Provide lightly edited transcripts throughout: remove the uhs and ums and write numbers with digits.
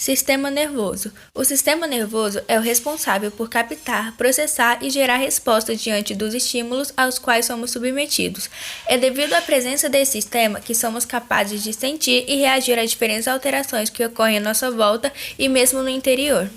Sistema nervoso. O sistema nervoso é o responsável por captar, processar e gerar respostas diante dos estímulos aos quais somos submetidos. É devido à presença desse sistema que somos capazes de sentir e reagir a diferentes alterações que ocorrem à nossa volta e mesmo no interior.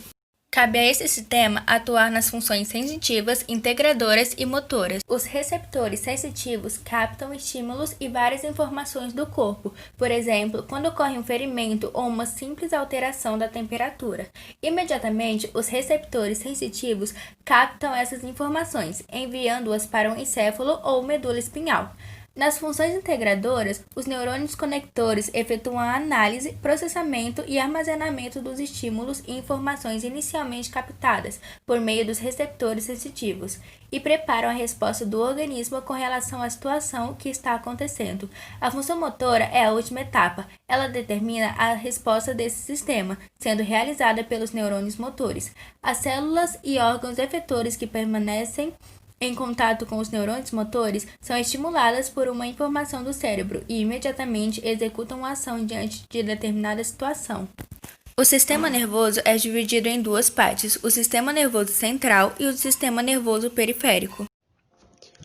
Cabe a esse sistema atuar nas funções sensitivas, integradoras e motoras. Os receptores sensitivos captam estímulos e várias informações do corpo, por exemplo, quando ocorre um ferimento ou uma simples alteração da temperatura. Imediatamente, os receptores sensitivos captam essas informações, enviando-as para o encéfalo ou medula espinhal. Nas funções integradoras, os neurônios conectores efetuam a análise, processamento e armazenamento dos estímulos e informações inicialmente captadas por meio dos receptores sensitivos e preparam a resposta do organismo com relação à situação que está acontecendo. A função motora é a última etapa. Ela determina a resposta desse sistema, sendo realizada pelos neurônios motores. As células e órgãos efetores que permanecem em contato com os neurônios motores são estimuladas por uma informação do cérebro e imediatamente executam uma ação diante de determinada situação. O sistema nervoso é dividido em duas partes, o sistema nervoso central e o sistema nervoso periférico.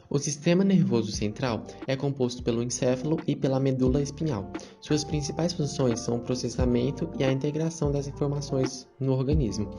O sistema nervoso central é composto pelo encéfalo e pela medula espinhal. Suas principais funções são o processamento e a integração das informações no organismo.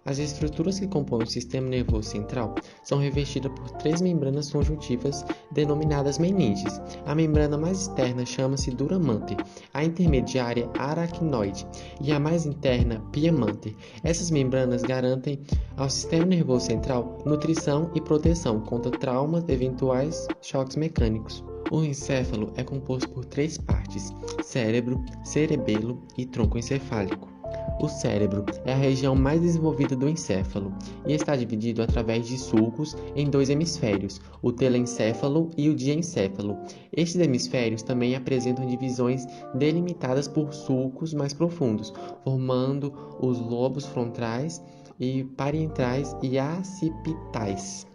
As estruturas que compõem o sistema nervoso central são revestidas por três membranas conjuntivas denominadas meninges. A membrana mais externa chama-se dura mater, a intermediária aracnoide e a mais interna pia mater. Essas membranas garantem ao sistema nervoso central nutrição e proteção contra traumas e eventuais choques mecânicos. O encéfalo é composto por três partes: cérebro, cerebelo e tronco encefálico. O cérebro é a região mais desenvolvida do encéfalo e está dividido através de sulcos em dois hemisférios, o telencéfalo e o diencéfalo. Estes hemisférios também apresentam divisões delimitadas por sulcos mais profundos, formando os lobos frontais e parietais e accipitais.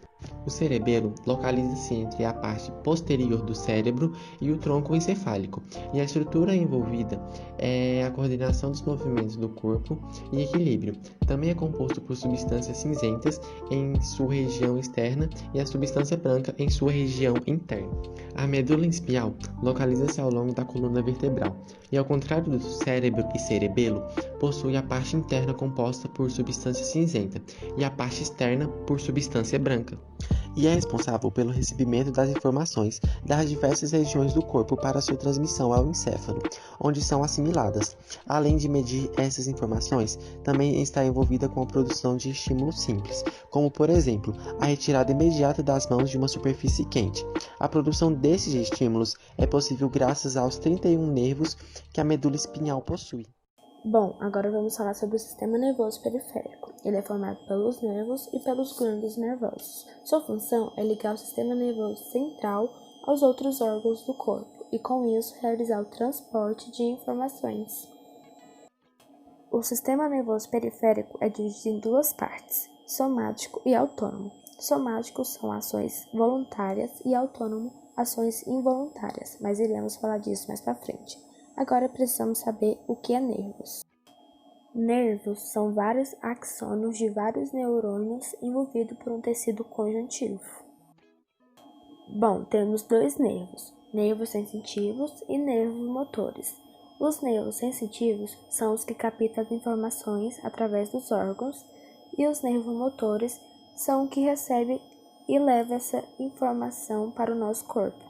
O cerebelo localiza-se entre a parte posterior do cérebro e o tronco encefálico, e a estrutura envolvida é a coordenação dos movimentos do corpo e equilíbrio. Também é composto por substâncias cinzentas em sua região externa e a substância branca em sua região interna. A medula espinhal localiza-se ao longo da coluna vertebral e, ao contrário do cérebro e cerebelo, possui a parte interna composta por substância cinzenta e a parte externa por substância branca, e é responsável pelo recebimento das informações das diversas regiões do corpo para sua transmissão ao encéfalo, onde são assimiladas. Além de medir essas informações, também está envolvida com a produção de estímulos simples, como, por exemplo, a retirada imediata das mãos de uma superfície quente. A produção desses estímulos é possível graças aos 31 nervos que a medula espinhal possui. Bom, agora vamos falar sobre o sistema nervoso periférico. Ele é formado pelos nervos e pelos glândulos nervosos. Sua função é ligar o sistema nervoso central aos outros órgãos do corpo e, com isso, realizar o transporte de informações. O sistema nervoso periférico é dividido em duas partes, somático e autônomo. Somático são ações voluntárias e autônomo, ações involuntárias, mas iremos falar disso mais para frente. Agora precisamos saber o que é nervos. Nervos são vários axônios de vários neurônios envolvidos por um tecido conjuntivo. Bom, temos dois nervos sensitivos e nervos motores. Os nervos sensitivos são os que captam as informações através dos órgãos e os nervos motores são os que recebem e levam essa informação para o nosso corpo.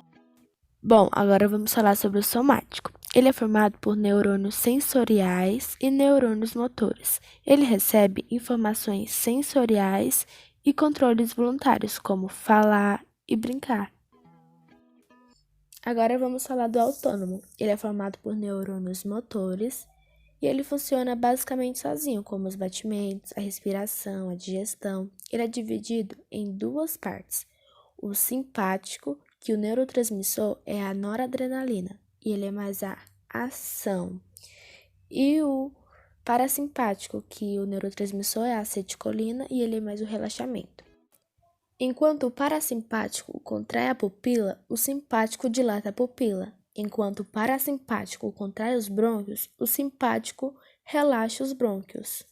Bom, agora vamos falar sobre o somático. Ele é formado por neurônios sensoriais e neurônios motores. Ele recebe informações sensoriais e controles voluntários, como falar e brincar. Agora vamos falar do autônomo. Ele é formado por neurônios motores e ele funciona basicamente sozinho, como os batimentos, a respiração, a digestão. Ele é dividido em duas partes. O simpático, que o neurotransmissor é a noradrenalina, e ele é mais a ação. E o parasimpático, que o neurotransmissor é a acetilcolina, e ele é mais o relaxamento. Enquanto o parasimpático contrai a pupila, o simpático dilata a pupila. Enquanto o parasimpático contrai os brônquios, o simpático Relaxa os brônquios.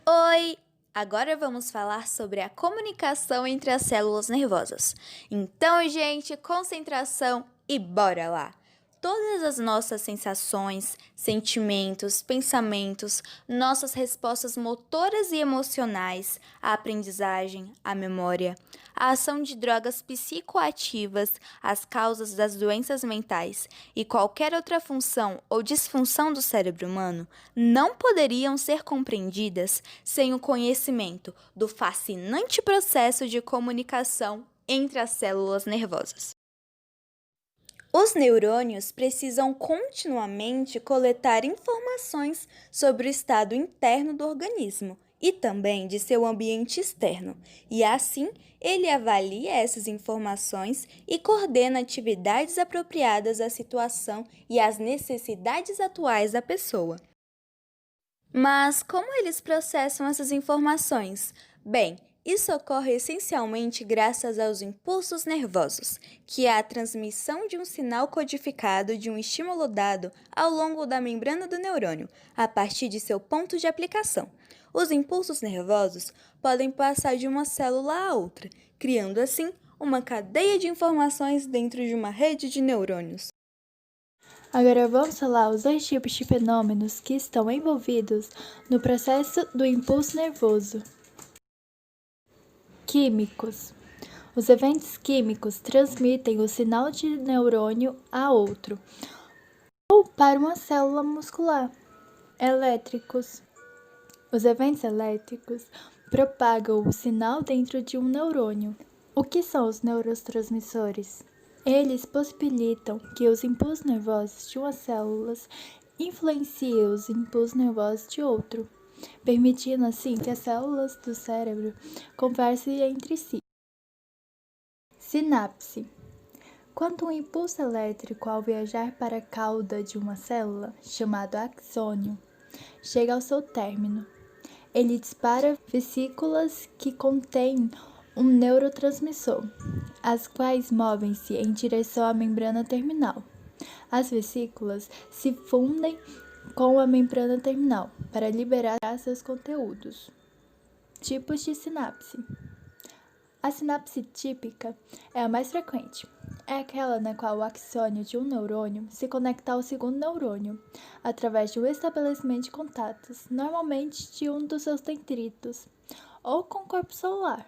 Oi! Agora vamos falar sobre a comunicação entre as células nervosas. Então, gente, concentração e bora lá! Todas as nossas sensações, sentimentos, pensamentos, nossas respostas motoras e emocionais, a aprendizagem, a memória, a ação de drogas psicoativas, as causas das doenças mentais e qualquer outra função ou disfunção do cérebro humano não poderiam ser compreendidas sem o conhecimento do fascinante processo de comunicação entre as células nervosas. Os neurônios precisam continuamente coletar informações sobre o estado interno do organismo e também de seu ambiente externo, e assim ele avalia essas informações e coordena atividades apropriadas à situação e às necessidades atuais da pessoa. Mas como eles processam essas informações? Bem, isso ocorre essencialmente graças aos impulsos nervosos, que é a transmissão de um sinal codificado de um estímulo dado ao longo da membrana do neurônio, a partir de seu ponto de aplicação. Os impulsos nervosos podem passar de uma célula a outra, criando assim uma cadeia de informações dentro de uma rede de neurônios. Agora vamos falar os dois tipos de fenômenos que estão envolvidos no processo do impulso nervoso. Químicos. Os eventos químicos transmitem o sinal de neurônio a outro ou para uma célula muscular. Elétricos. Os eventos elétricos propagam o sinal dentro de um neurônio. O que são os neurotransmissores? Eles possibilitam que os impulsos nervosos de uma célula influenciem os impulsos nervosos de outro, permitindo assim que as células do cérebro conversem entre si. Sinapse. Quando um impulso elétrico, ao viajar para a cauda de uma célula, chamado axônio, chega ao seu término, ele dispara vesículas que contêm um neurotransmissor, as quais movem-se em direção à membrana terminal. As vesículas se fundem com a membrana terminal para liberar seus conteúdos. Tipos de sinapse. A sinapse típica é a mais frequente. É aquela na qual o axônio de um neurônio se conecta ao segundo neurônio, através do estabelecimento de contatos, normalmente de um dos seus dendritos, ou com o corpo celular.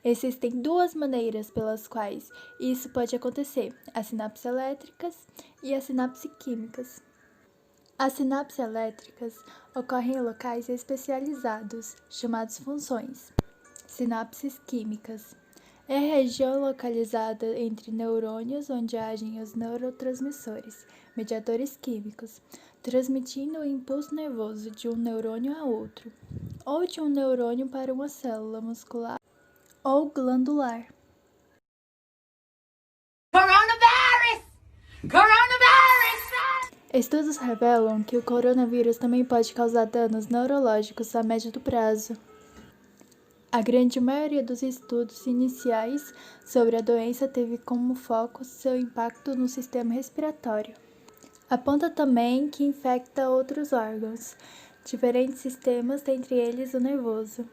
Existem duas maneiras pelas quais isso pode acontecer: as sinapses elétricas e as sinapses químicas. As sinapses elétricas ocorrem em locais especializados, chamados funções. Sinapses químicas é a região localizada entre neurônios onde agem os neurotransmissores, mediadores químicos, transmitindo o impulso nervoso de um neurônio a outro, ou de um neurônio para uma célula muscular ou glandular. Estudos revelam que o coronavírus também pode causar danos neurológicos a médio prazo. A grande maioria dos estudos iniciais sobre a doença teve como foco seu impacto no sistema respiratório. Aponta também que infecta outros órgãos, diferentes sistemas, dentre eles o nervoso.